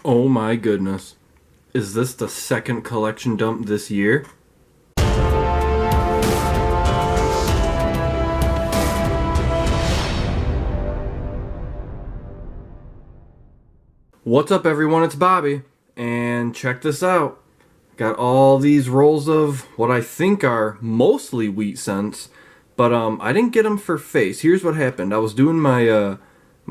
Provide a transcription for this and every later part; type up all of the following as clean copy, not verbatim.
Oh my goodness. Is this the second collection dump this year? What's up everyone, it's Bobby, and check this out. Got all these rolls of what I think are mostly wheat cents, but I didn't get them for face. Here's what happened. I was doing my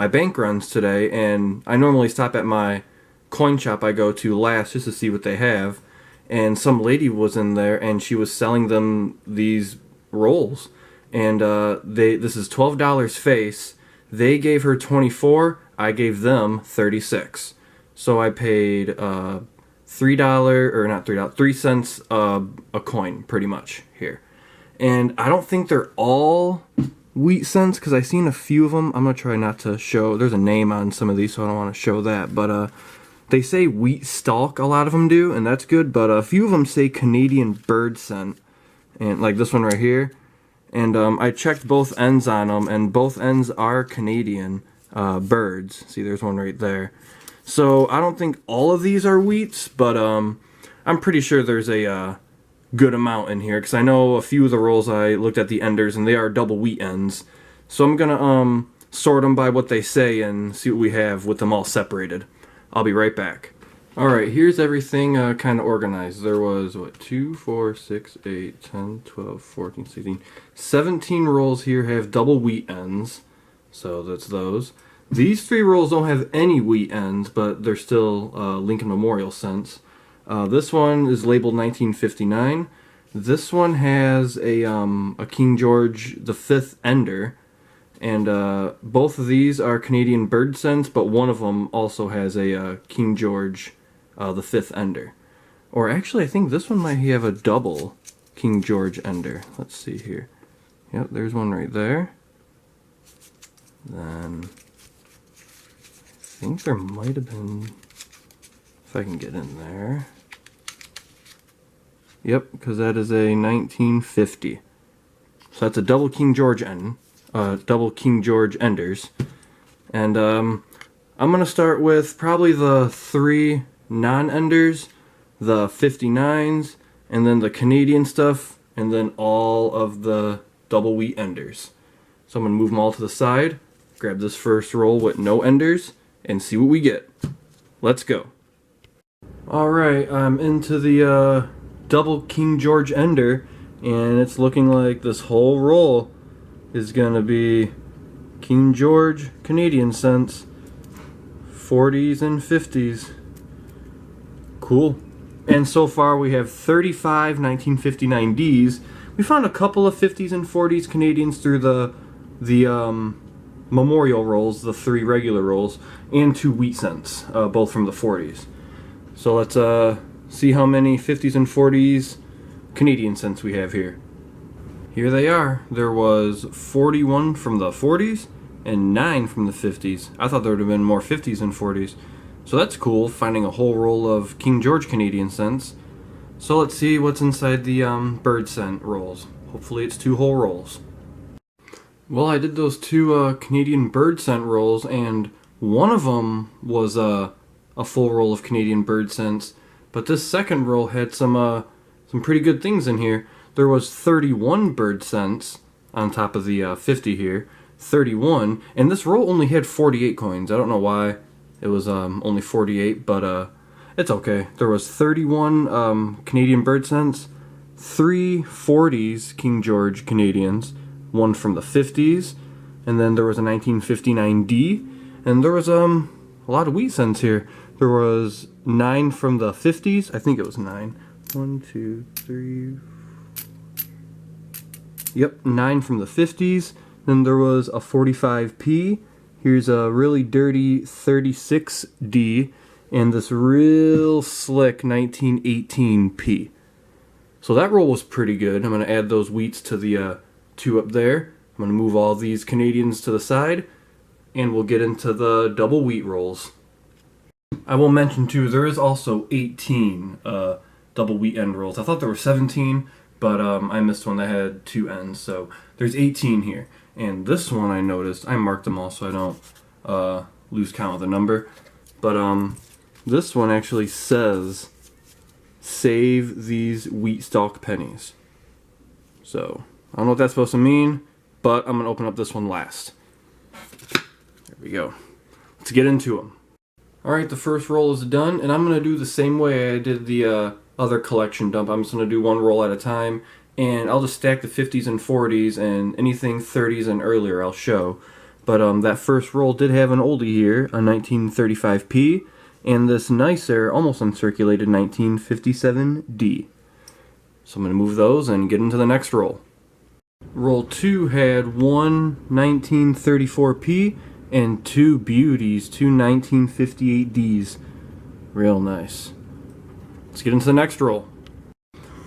bank runs today, and I normally stop at my coin shop I go to last just to see what they have, and some lady was in there and she was selling them these rolls, and this is $12 face. They gave her 24, I gave them 36. So I paid $3, or not $3, 3 cents a coin pretty much here. And I don't think they're all wheat cents because I've seen a few of them. I'm going to try not to show, there's a name on some of these so I don't want to show that, but they say wheat stalk, a lot of them do, and that's good, but a few of them say Canadian bird cent, and like this one right here. And I checked both ends on them, and both ends are Canadian birds. See, there's one right there. So I don't think all of these are wheats, but I'm pretty sure there's a good amount in here, because I know a few of the rolls I looked at the enders, and they are double wheat ends. So I'm gonna sort them by what they say and see what we have with them all separated. I'll be right back. Alright, here's everything kind of organized. There was, what, 2, 4, 6, 8, 10, 12, 14, 16, 17 rolls here have double wheat ends. So that's those. These 3 rolls don't have any wheat ends, but they're still Lincoln Memorial cents. This one is labeled 1959. This one has a King George V ender. And both of these are Canadian bird cents, but one of them also has a King George V ender. Or actually, I think this one might have a double King George ender. Let's see here. Yep, there's one right there. Then I think there might have been, if I can get in there. Yep, because that is a 1950. So that's a double King George end. Double King George enders. And I'm going to start with probably the 3 non-enders, the 59s, and then the Canadian stuff, and then all of the double wheat enders. So I'm going to move them all to the side, grab this first roll with no enders, and see what we get. Let's go. Alright, I'm into the double King George ender, and it's looking like this whole roll is gonna be King George Canadian cents, 40s and 50s. Cool. And so far we have 35 1959Ds. We found a couple of 50s and 40s Canadians through the memorial rolls, the 3 regular rolls, and 2 wheat cents, both from the 40s. So let's see how many 50s and 40s Canadian cents we have here. Here they are. There was 41 from the 40s and 9 from the 50s. I thought there would have been more 50s and 40s. So that's cool, finding a whole roll of King George Canadian cents. So let's see what's inside the bird cent rolls. Hopefully it's 2 whole rolls. Well, I did those 2 Canadian bird cent rolls, and one of them was a full roll of Canadian bird cents. But this second roll had some pretty good things in here. There was 31 bird cents on top of the 50 here. 31. And this roll only had 48 coins. I don't know why it was only 48, but it's okay. There was 31 Canadian bird cents, 3 40s King George Canadians, 1 from the 50s, and then there was a 1959D, and there was a lot of wheat cents here. There was 9 from the 50s. I think it was 9. 1, 2, 3, yep, 9 from the 50s. Then there was a 45p. Here's a really dirty 36D. And this real slick 1918p. So that roll was pretty good. I'm going to add those wheats to the 2 up there. I'm going to move all these Canadians to the side. And we'll get into the double wheat rolls. I will mention too, there is also 18 double wheat end rolls. I thought there were 17. But I missed one that had 2 ends, so there's 18 here. And this one I noticed, I marked them all so I don't lose count of the number. But This one actually says, save these wheat stalk pennies. So, I don't know what that's supposed to mean, but I'm going to open up this one last. There we go. Let's get into them. Alright, the first roll is done, and I'm going to do the same way I did the other collection dump. I'm just going to do one roll at a time, and I'll just stack the 50s and 40s, and anything 30s and earlier I'll show. But that first roll did have an oldie here, a 1935p, and this nicer, almost uncirculated 1957D. So I'm going to move those and get into the next roll. Roll 2 had one 1934p and two beauties, two 1958Ds. Real nice. Let's get into the next roll.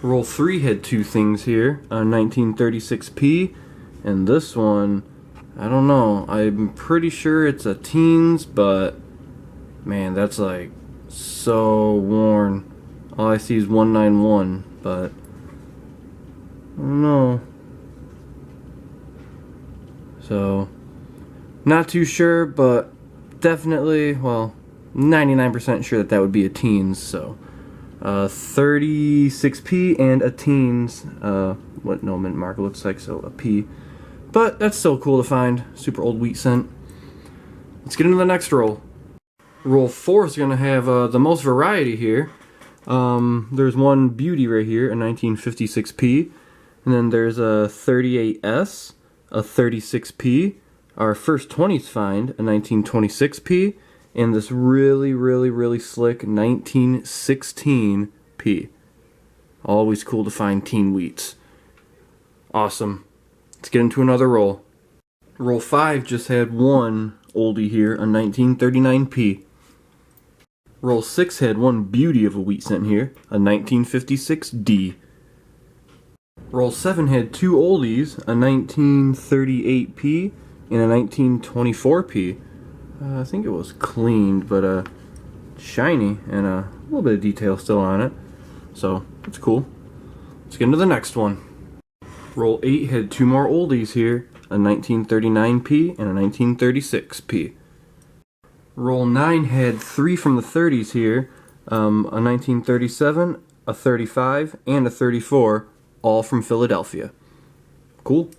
Roll 3 had two things here, a 1936p, and this one, I don't know, I'm pretty sure it's a teens, but man, that's like so worn. All I see is 191, but I don't know. So, not too sure, but definitely, well, 99% sure that would be a teens. So, 36p and a teens, what no mint marker looks like, so a P. But that's still cool to find. Super old wheat cent. Let's get into the next roll. Roll 4 is going to have the most variety here. There's one beauty right here, a 1956p, and then there's a 38S, a 36p, our first 20s find, a 1926p, and this really slick 1916p. Always cool to find teen wheats. Awesome. Let's get into another roll. Roll 5 just had one oldie here, a 1939p. Roll 6 had one beauty of a wheat cent here, a 1956D. Roll 7 had two oldies, a 1938p and a 1924p. I think it was cleaned, but shiny and a little bit of detail still on it. So, that's cool. Let's get into the next one. Roll 8 had two more oldies here, a 1939p and a 1936p. Roll 9 had three from the 30s here, a 1937, a 35, and a 34, all from Philadelphia. Cool.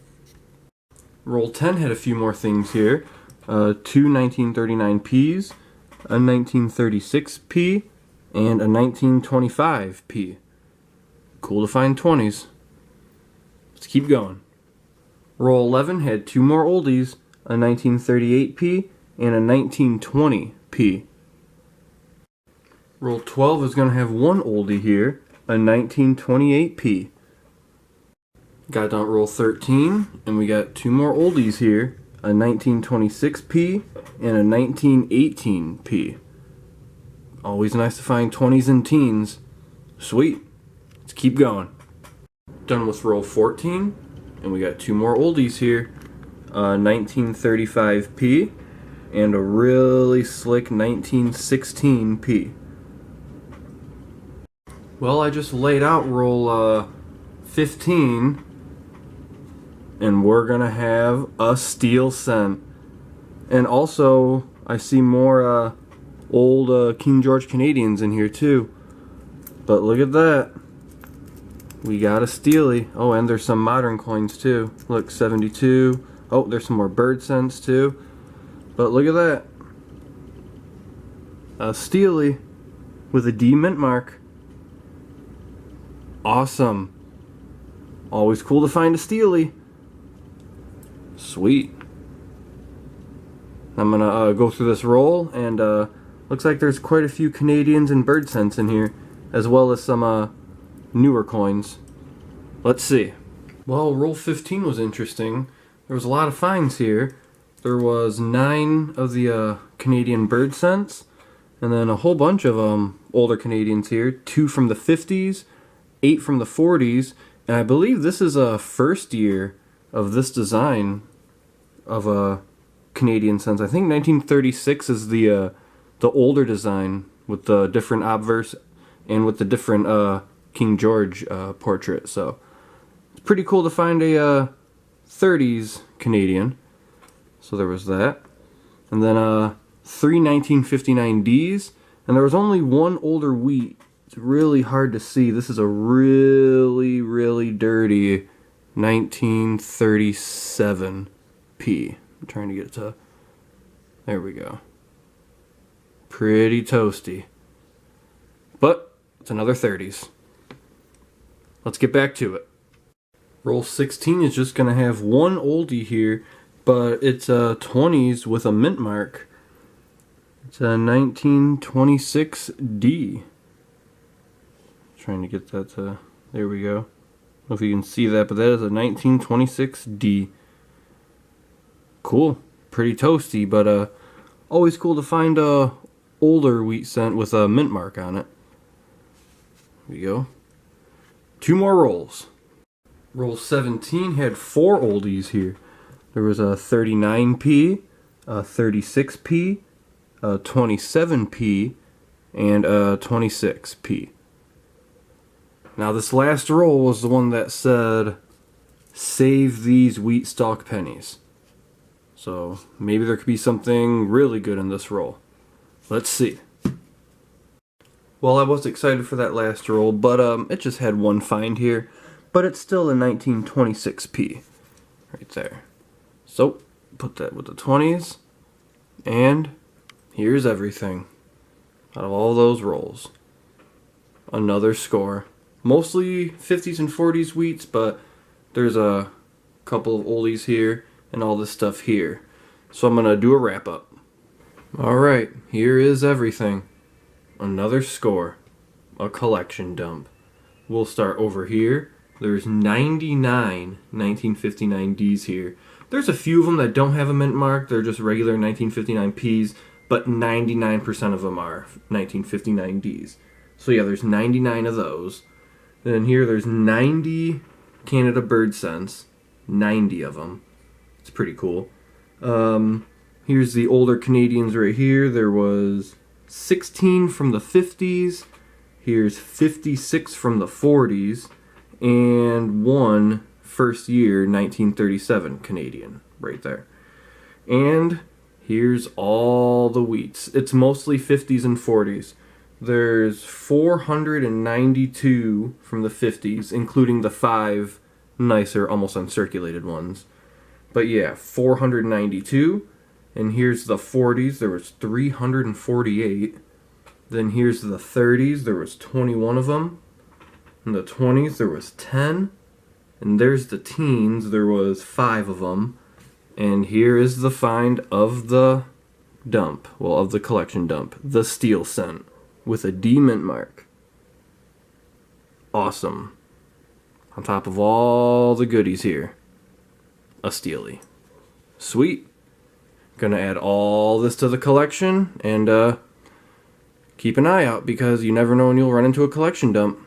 Roll 10 had a few more things here, two 1939Ps, a 1936P, and a 1925P. Cool to find 20s. Let's keep going. Roll 11 had two more oldies, a 1938P and a 1920p. Roll 12 is going to have one oldie here, a 1928p. Got down roll 13, and we got two more oldies here, a 1926p and a 1918p. Always nice to find 20s and teens. Sweet. Let's keep going. Done with roll 14, and we got two more oldies here, a 1935p and a really slick 1916p. Well, I just laid out roll 15, and we're gonna have a steel cent. And also, I see more old King George Canadians in here too. But look at that. We got a steely. Oh, and there's some modern coins too. Look, 72. Oh, there's some more bird cents too. But look at that. A steely with a D mint mark. Awesome. Always cool to find a steely. Sweet. I'm gonna go through this roll, and looks like there's quite a few Canadians and bird cents in here, as well as some newer coins. Let's see. Well, roll 15 was interesting. There was a lot of finds here. There was 9 of the Canadian bird cents, and then a whole bunch of older Canadians here. 2 from the 50s, 8 from the 40s, and I believe this is a first year of this design of a Canadian cents. I think 1936 is the older design with the different obverse and with the different King George portrait. So it's pretty cool to find a 30s Canadian. So there was that. And then 3 1959Ds, And there was only one older wheat. It's really hard to see. This is a really, really dirty 1937 P. I'm trying to get it to... There we go. Pretty toasty. But it's another 30s. Let's get back to it. Roll 16 is just going to have one oldie here, but it's a 20s with a mint mark. It's a 1926D. Trying to get that to... There we go. I don't know if you can see that, but that is a 1926D. Cool. Pretty toasty, but always cool to find a older wheat cent with a mint mark on it. There we go. 2 more rolls. Roll 17 had 4 oldies here. There was a 39P, a 36P, a 27P, and a 26P. Now this last roll was the one that said, save these wheat stalk pennies. So maybe there could be something really good in this roll. Let's see. Well, I was excited for that last roll, but it just had one find here. But it's still a 1926P. Right there. So, put that with the 20s. And here's everything. Out of all those rolls. Another score. Mostly 50s and 40s wheats, but there's a couple of oldies here and all this stuff here. So I'm going to do a wrap up. Alright, here is everything. Another score. A collection dump. We'll start over here. There's 99 1959Ds here. There's a few of them that don't have a mint mark. They're just regular 1959Ps, but 99% of them are 1959Ds. So yeah, there's 99 of those. Then here there's 90 Canada Bird Cents. 90 of them. It's pretty cool. Here's the older Canadians right here. There was 16 from the 50s. Here's 56 from the 40s. And 1 first year 1937 Canadian right there. And here's all the wheats. It's mostly 50s and 40s. There's 492 from the 50s, including the 5 nicer, almost uncirculated ones. But yeah, 492. And here's the 40s. There was 348. Then here's the 30s. There was 21 of them. In the 20s, there was 10. And there's the teens. There was 5 of them. And here is the find of the dump. Well, of the collection dump. The steel cent. With a D mint mark. Awesome. On top of all the goodies here. A steely. Sweet. Gonna add all this to the collection. And keep an eye out, because you never know when you'll run into a collection dump.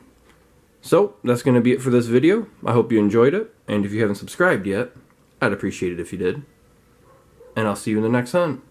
So, that's going to be it for this video. I hope you enjoyed it, and if you haven't subscribed yet, I'd appreciate it if you did. And I'll see you in the next hunt.